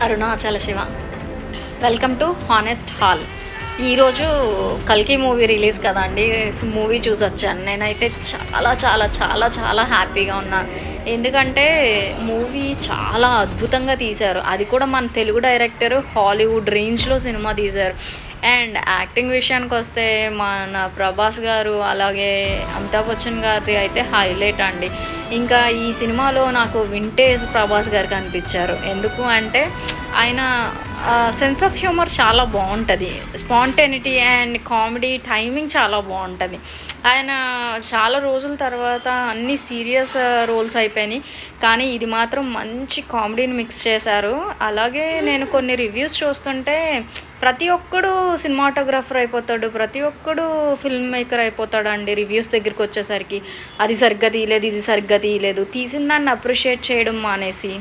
Arunachal Shiva. Welcome to honest hall. ఈరోజు కల్కి movie release కదండి, మూవీ చూసి వచ్చాను. నేనైతే చాలా చాలా చాలా చాలా హ్యాపీగా ఉన్నాను. ఎందుకంటే మూవీ చాలా అద్భుతంగా తీశారు. అది కూడా మన తెలుగు డైరెక్టర్ హాలీవుడ్ రేంజ్లో సినిమా తీశారు. అండ్ యాక్టింగ్ విషయానికి వస్తే మన ప్రభాస్ గారు అలాగే అమితాబ్ బచ్చన్ గారి అయితే హైలైట్ అండి. ఇంకా ఈ సినిమాలో నాకు వింటేజ్ ప్రభాస్ గారు కనిపించారు. ఎందుకు అంటే ఆయన సెన్స్ ఆఫ్ హ్యూమర్ చాలా బాగుంటుంది, స్పాంటేనిటీ అండ్ కామెడీ టైమింగ్ చాలా బాగుంటుంది. ఆయన చాలా రోజుల తర్వాత అన్ని సీరియస్ రోల్స్ అయిపోయినాయి, కానీ ఇది మాత్రం మంచి కామెడీని మిక్స్ చేశారు. అలాగే నేను కొన్ని రివ్యూస్ చూస్తుంటే ప్రతి ఒక్కడు సినిమాటోగ్రాఫర్ అయిపోతాడు, ప్రతి ఒక్కడు ఫిల్మ్ మేకర్ అయిపోతాడు అండి. రివ్యూస్ దగ్గరికి వచ్చేసరికి అది సరిగ్గా తీయలేదు, ఇది సరిగ్గా తీయలేదు, తీసిన దాన్ని అప్రిషియేట్ చేయడం మానేసి